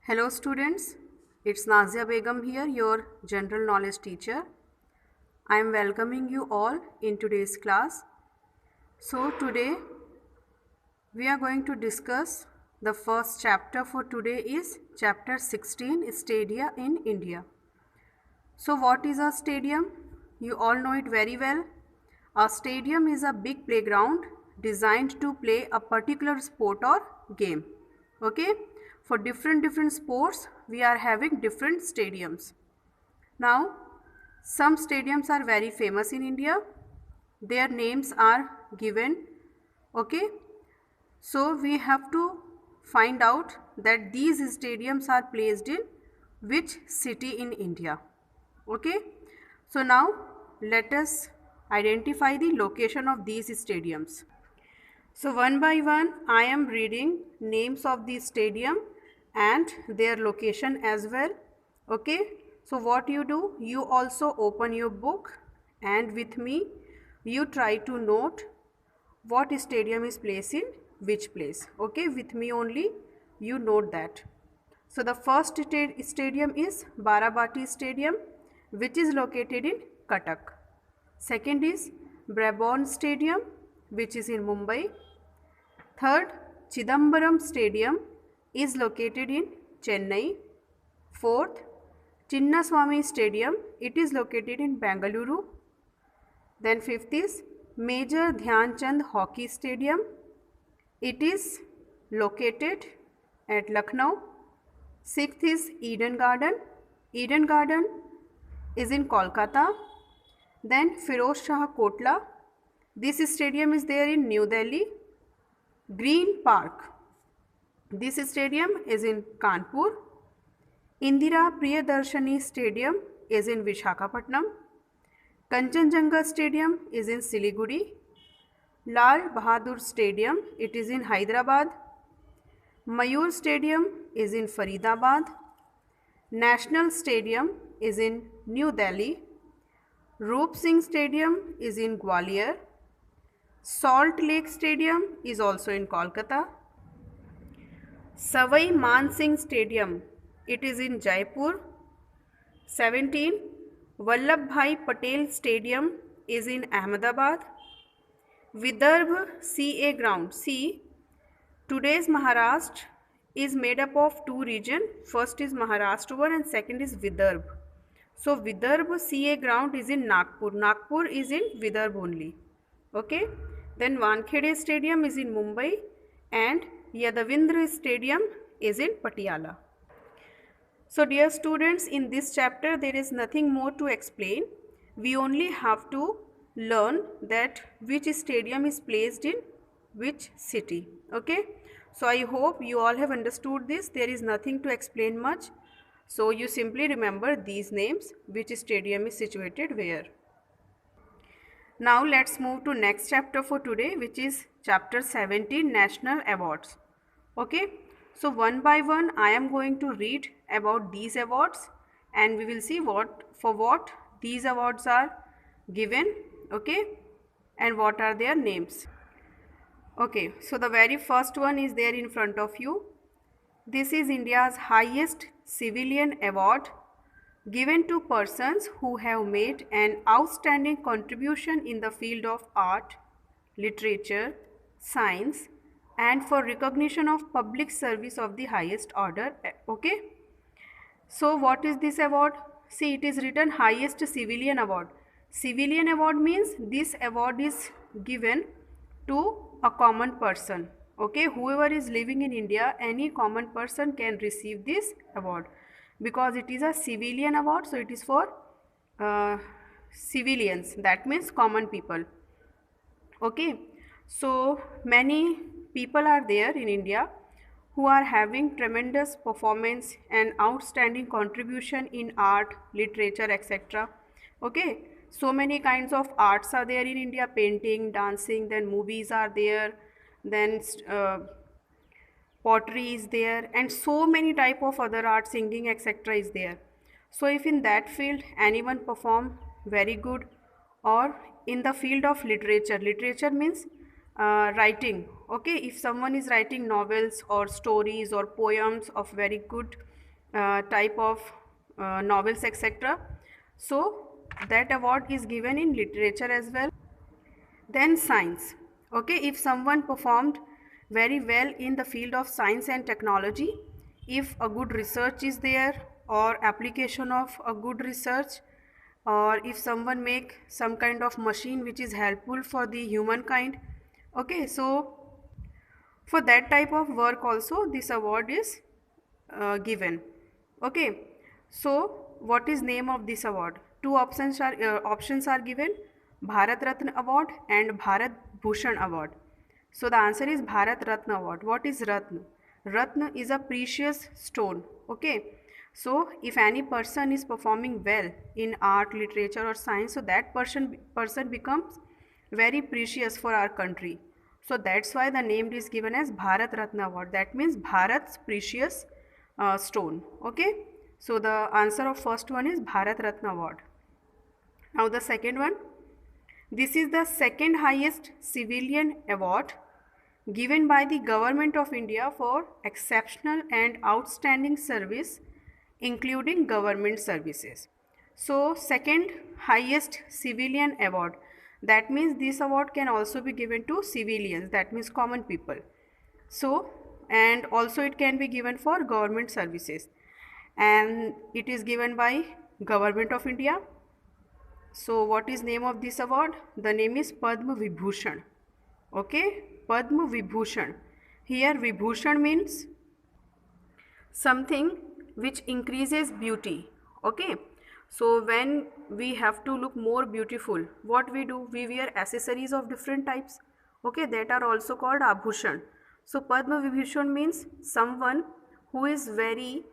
Hello students, it's Nazia Begum here, your general knowledge teacher. I am welcoming you all in today's class. So today we are going to discuss the first chapter for today is chapter 16, Stadia in India. So what is a stadium? You all know it very well. A stadium is a big playground designed to play a particular sport or game. Okay? For different sports, we are having different stadiums. Now, some stadiums are very famous in India. Their names are given. Okay? So we have to find out that these stadiums are placed in which city in India. Okay? So now let us identify the location of these stadiums. So one by one I am reading names of the stadium and their location as well. Okay? So what you do, you also open your book and with me you try to note what stadium is placed in which place. Okay, with me only you note that. So the first stadium is Barabati Stadium, which is located in Cuttack. Second is Brabourne Stadium, which is in Mumbai. Third, Chidambaram Stadium is located in Chennai. Fourth, Chinnaswamy Stadium, it is located in Bengaluru. Then fifth is Major Dhyan Chand Hockey Stadium. It is located at Lucknow. Sixth is Eden Garden. Eden Garden is in Kolkata. Then Firoz Shah Kotla. This stadium is there in New Delhi. Green Park. This stadium is in Kanpur. Indira Priyadarshini Stadium is in Vishakhapatnam. Kanchenjunga Stadium is in Siliguri. Lal Bahadur Stadium, it is in Hyderabad. Mayur Stadium is in Faridabad. National Stadium is in New Delhi. Roop Singh Stadium is in Gwalior. Salt Lake Stadium is also in Kolkata. Savai Man Singh Stadium, it is in Jaipur. 17. Vallabhbhai Patel Stadium is in Ahmedabad. Vidarbha CA ground. See, today's Maharashtra is made up of two regions. First is Maharashtra one and second is Vidarbha. So Vidarbha CA ground is in Nagpur. Nagpur is in Vidarbha only. Okay. Then Wankhede Stadium is in Mumbai and Yadavindra Stadium is in Patiala. So dear students, in this chapter there is nothing more to explain. We only have to learn that which stadium is placed in which city. Okay. So I hope you all have understood this. There is nothing to explain much. So you simply remember these names, which stadium is situated where. Now let's move to next chapter for today, which is chapter 17, National Awards. Okay. So one by one I am going to read about these awards and we will see what these awards are given. Okay. And what are their names. Okay. So the very first one is there in front of you. This is India's highest civilian award given to persons who have made an outstanding contribution in the field of art, literature, science, and for recognition of public service of the highest order. Okay. So what is this award? See, it is written highest civilian award. Civilian award means this award is given to a common person. Okay, whoever is living in India, any common person can receive this award because it is a civilian award. So it is for civilians, that means common people. Okay, so many people are there in India who are having tremendous performance and outstanding contribution in art, literature, etc. Okay, so many kinds of arts are there in India, painting, dancing, then movies are there, then pottery is there, and so many type of other art, singing, etc. is there. So if in that field anyone perform very good, or in the field of literature, literature means writing. Okay, if someone is writing novels or stories or poems of very good type of novels, etc., so that award is given in literature as well. Then science. Okay, if someone performed very well in the field of science and technology, if a good research is there or application of a good research, or if someone make some kind of machine which is helpful for the humankind, okay, so for that type of work also this award is given. Okay, so what is name of this award? Two options are given: Bharat Ratna award and Bharat Bhushan award. So the answer is Bharat Ratna award. What is Ratna? Ratna is a precious stone. Okay, so if any person is performing well in art, literature or science, so that person becomes very precious for our country. So that's why the name is given as Bharat Ratna award. That means Bharat's precious stone. Okay, so the answer of first one is Bharat Ratna award. Now the second one, this is the second highest civilian award given by the Government of India for exceptional and outstanding service, including government services. So second highest civilian award, that means this award can also be given to civilians, that means common people. So, and also it can be given for government services, and it is given by Government of India. So what is name of this award? The name is Padma Vibhushan. Okay, Padma Vibhushan. Here Vibhushan means something which increases beauty. Okay, so when we have to look more beautiful, what we do? We wear accessories of different types. Okay, that are also called abhushan. So Padma Vibhushan means someone who is very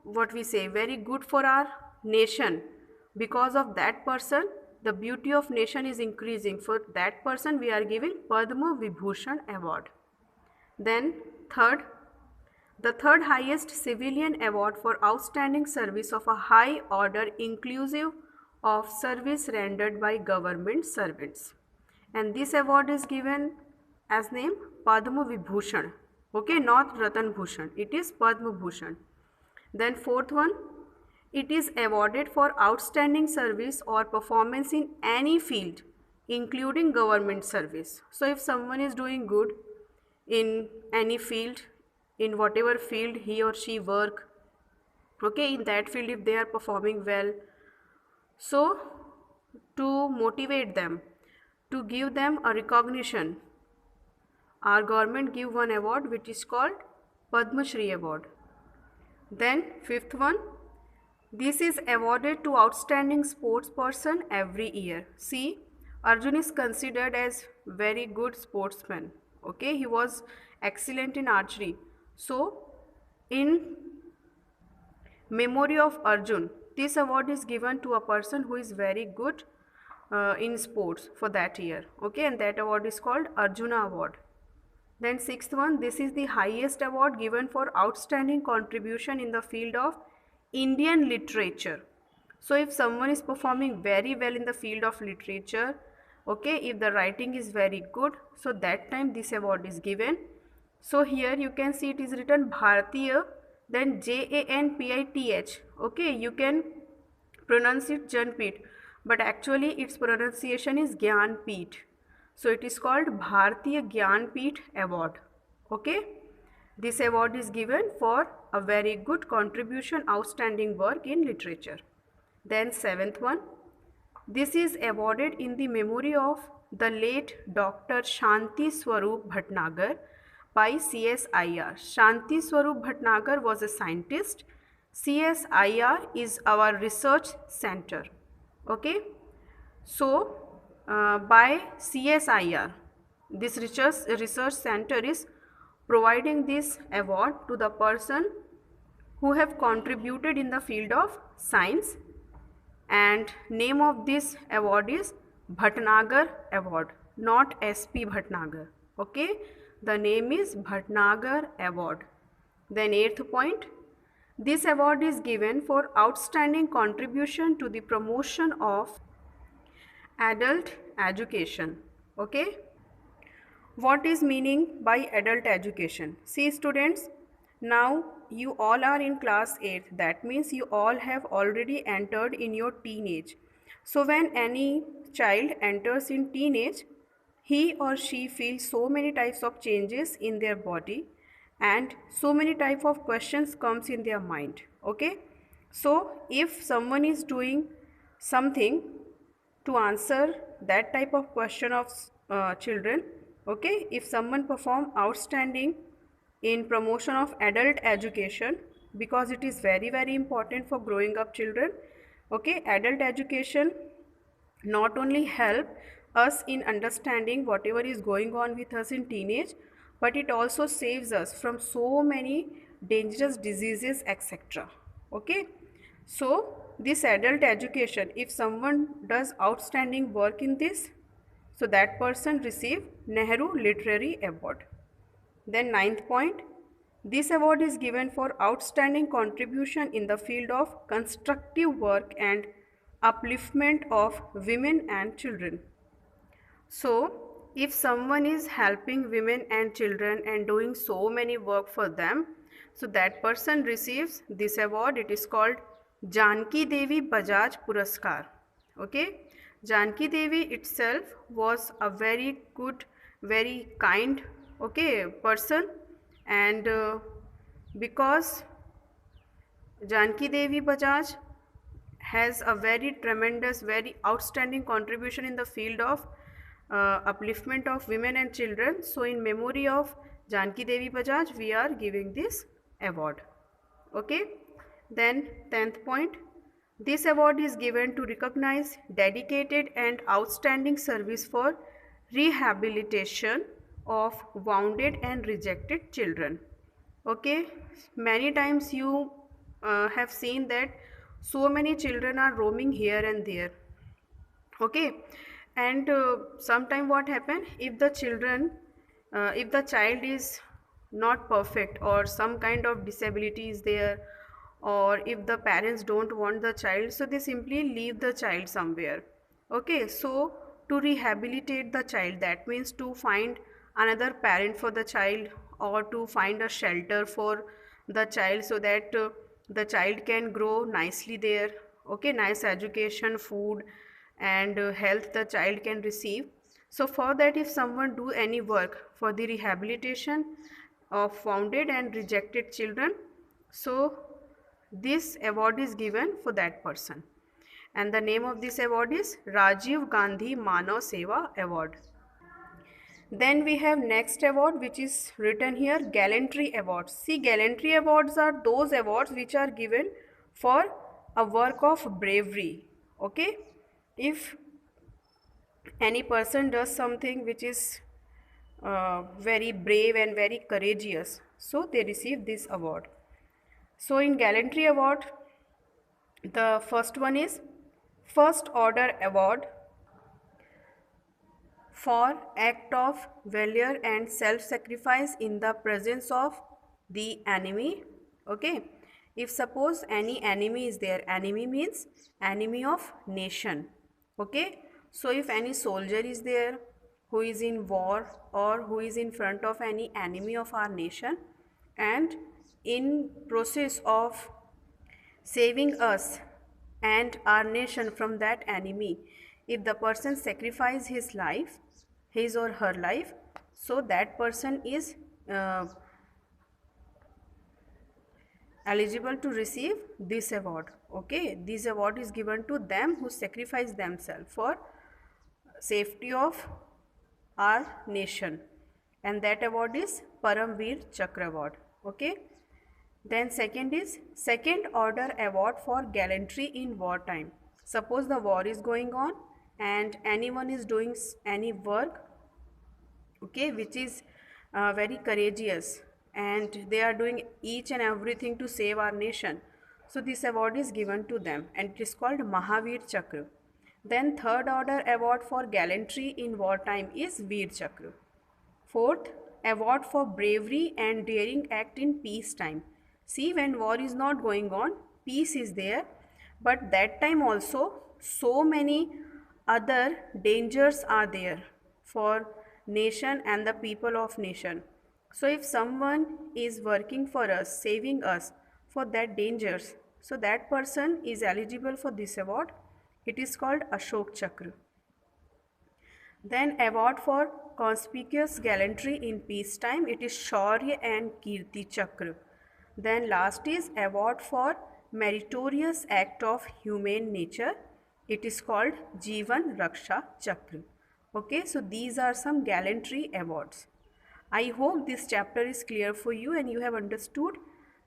what we say, very good for our nation. Because of that person, the beauty of nation is increasing. For that person we are giving Padma Vibhushan award. Then third, the third highest civilian award for outstanding service of a high order inclusive of service rendered by government servants. And this award is given as name Padma Vibhushan. Okay, not Ratan Bhushan. It is Padma Bhushan. Then fourth one, it is awarded for outstanding service or performance in any field, including government service. So if someone is doing good in any field, in whatever field he or she work, okay, in that field if they are performing well, so to motivate them, to give them a recognition, our government give one award which is called Padma Shri award. Then fifth one, this is awarded to outstanding sports person every year. See, Arjun is considered as very good sportsman. Okay, he was excellent in archery. So, in memory of Arjun, this award is given to a person who is very good in sports for that year. Okay, and that award is called Arjuna award. Then sixth one, this is the highest award given for outstanding contribution in the field of Indian literature. So if someone is performing very well in the field of literature, okay, if the writing is very good, so that time this award is given. So here you can see it is written Bharatiya, then Janpith. Okay, you can pronounce it Janpith, but actually its pronunciation is Gyanpith. So it is called Bharatiya Gyanpith award. Okay, this award is given for a very good contribution, outstanding work in literature. Then seventh one, this is awarded in the memory of the late Dr. Shanti Swarup Bhatnagar by CSIR. Shanti Swarup Bhatnagar was a scientist. CSIR is our research center. Okay, so by CSIR, this research center is providing this award to the person who have contributed in the field of science, and name of this award is Bhatnagar award, not SP Bhatnagar. Okay, the name is Bhatnagar award. Then eighth point, this award is given for outstanding contribution to the promotion of adult education. Okay, What is meaning by adult education? See students, now you all are in class 8. That means you all have already entered in your teenage. So when any child enters in teenage, he or she feels so many types of changes in their body and so many type of questions comes in their mind. Okay? So if someone is doing something to answer that type of question of children, okay, if someone perform outstanding in promotion of adult education, because it is very important for growing up children, okay, adult education not only help us in understanding whatever is going on with us in teenage, but it also saves us from so many dangerous diseases, etc. Okay, so this adult education, if someone does outstanding work in this, so that person receive Nehru Literary Award. Then ninth point, this award is given for outstanding contribution in the field of constructive work and upliftment of women and children. So, if someone is helping women and children and doing so many work for them, so that person receives this award. It is called Janki Devi Bajaj Puraskar. Okay, Janki Devi itself was a very good, very kind, okay, person, and because Janki Devi Bajaj has a very tremendous, very outstanding contribution in the field of upliftment of women and children. So, in memory of Janki Devi Bajaj, we are giving this award. Okay. Then 10th point, this award is given to recognize dedicated and outstanding service for rehabilitation of wounded and rejected children. Okay, many times you have seen that so many children are roaming here and there. Okay, and sometime what happen, if the children, if the child is not perfect or some kind of disability is there, or if the parents don't want the child, so they simply leave the child somewhere. Okay, so to rehabilitate the child, that means to find another parent for the child or to find a shelter for the child, so that the child can grow nicely there. Okay, nice education, food and health the child can receive. So for that, if someone do any work for the rehabilitation of wounded and rejected children, so this award is given for that person, and the name of this award is Rajiv Gandhi Manav Seva Award. Then we have next award, which is written here, Gallantry Awards. See, Gallantry Awards are those awards which are given for a work of bravery. Okay, if any person does something which is very brave and very courageous, so they receive this award. So in Gallantry Award, the first one is First Order Award for act of valor and self-sacrifice in the presence of the enemy. Okay, if suppose any enemy is there, enemy means enemy of nation. Okay, so if any soldier is there who is in war or who is in front of any enemy of our nation, and in process of saving us and our nation from that enemy, if the person sacrifice his life, his or her life, so that person is eligible to receive this award. Okay, this award is given to them who sacrifice themselves for safety of our nation, and that award is Paramveer Chakra Award. Okay, then second is Second Order Award for Gallantry in Wartime. Suppose the war is going on and anyone is doing any work, okay, which is very courageous, and they are doing each and everything to save our nation. So this award is given to them and it is called Mahavir Chakra. Then Third Order Award for Gallantry in Wartime is Veer Chakra. Fourth, award for bravery and daring act in peacetime. See, when war is not going on, peace is there, but that time also so many other dangers are there for nation and the people of nation. So if someone is working for us, saving us for that dangers, so that person is eligible for this award. It is called Ashok Chakra. Then award for conspicuous gallantry in peacetime, it is Shaurya and Kirti Chakra. Then last is award for meritorious act of humane nature. It is called Jeevan Raksha Chakra. Okay, so these are some gallantry awards. I hope this chapter is clear for you and you have understood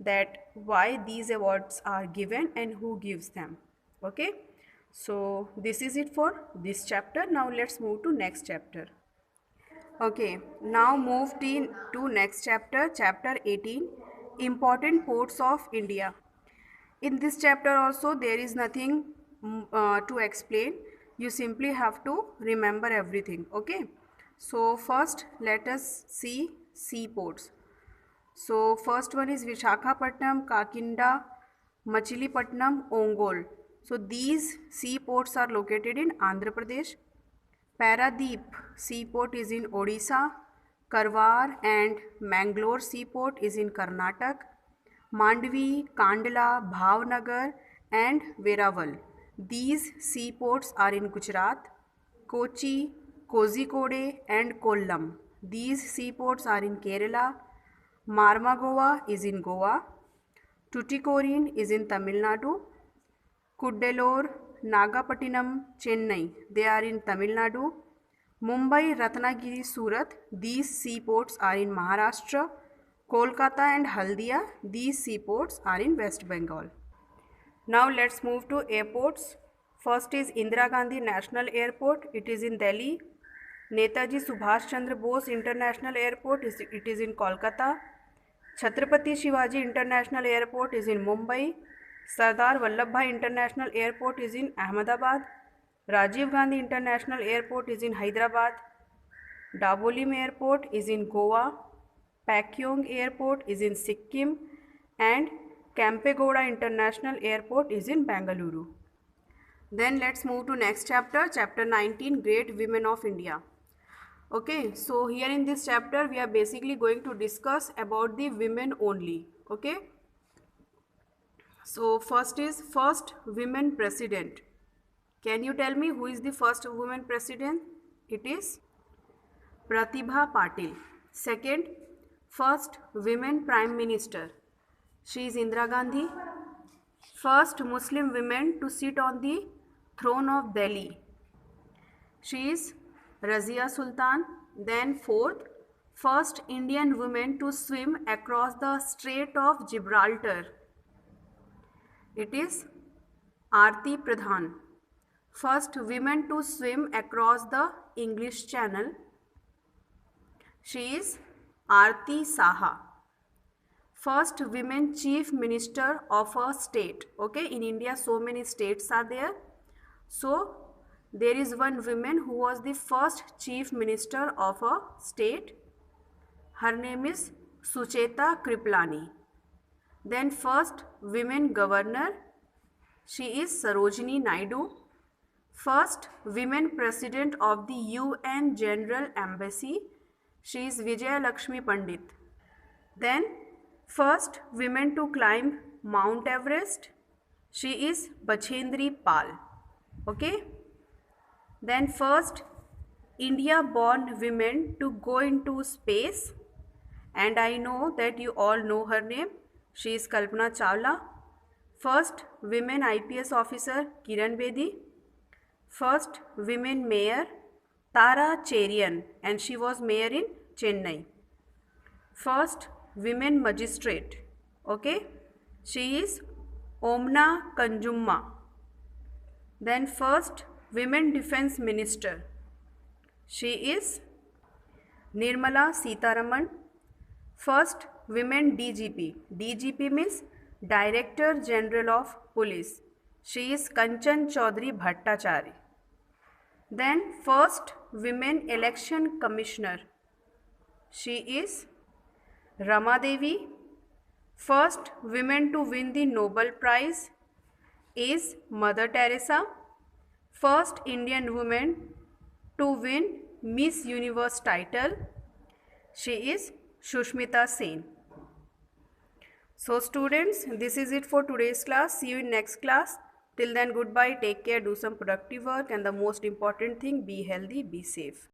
that why these awards are given and who gives them. Okay, so this is it for this chapter. Now let's move to next chapter. Okay, now move to next chapter, chapter 18, important ports of India. In this chapter also there is nothing to explain. You simply have to remember everything. Okay, so first let us see seaports. So first one is Vishakhapatnam, Kakinda, Machilipatnam, Ongole. So these seaports are located in Andhra Pradesh. Paradeep seaport is in Odisha. Karwar and Mangalore seaport is in Karnataka. Mandvi, Kandla, Bhavnagar and Veraval. These seaports are in Gujarat. Kochi, Kozhikode and Kollam. These seaports are in Kerala. Marmagoa is in Goa. Tuticorin is in Tamil Nadu. Cuddalore, Nagapattinam, Chennai, they are in Tamil Nadu. Mumbai, Ratnagiri, Surat, these seaports are in Maharashtra. Kolkata and Haldia, these seaports are in West Bengal. Now let's move to airports. First is Indira Gandhi National Airport, it is in Delhi. Netaji Subhash Chandra Bose International Airport, it is in Kolkata. Chhatrapati Shivaji International Airport is in Mumbai. Sardar Vallabhbhai International Airport is in Ahmedabad. Rajiv Gandhi International Airport is in Hyderabad. Dabolim Airport is in Goa. Pakyong Airport is in Sikkim. And Kempegowda International Airport is in Bengaluru. Then let's move to next chapter, chapter 19, Great Women of India. Okay, so here in this chapter we are basically going to discuss about the women only. Okay, so first is first women president. Can you tell me who is the first woman president? It is Pratibha Patil. Second, first women prime minister. She is Indira Gandhi. First Muslim woman to sit on the throne of Delhi. She is Razia Sultan. Then fourth, first Indian woman to swim across the Strait of Gibraltar. It is Aarti Pradhan. First woman to swim across the English Channel. She is Aarti Saha. First women chief minister of a state. Okay, in India so many states are there. So there is one woman who was the first chief minister of a state. Her name is Sucheta Kriplani. Then first women governor. She is Sarojini Naidu. First women president of the UN General Embassy. She is Vijaya Lakshmi Pandit. Then first women to climb Mount Everest. She is Bachendri Pal. Okay. Then first India born women to go into space, and I know that you all know her name. She is Kalpana Chawla. First women IPS officer Kiran Bedi. First women mayor Tara Cherian, and she was mayor in Chennai. First women magistrate. Okay, she is Omna Kanjumma. Then first women defense minister. She is Nirmala Sitharaman. First women DGP. DGP means Director General of Police. She is Kanchan Chaudhary Bhattacharya. Then first women election commissioner. She is Rama Devi. First women to win the Nobel Prize is Mother Teresa. First Indian woman to win Miss Universe title. She is Shushmita Sen. So students, this is it for today's class. See you in next class. Till then, goodbye, take care, do some productive work, and the most important thing, be healthy, be safe.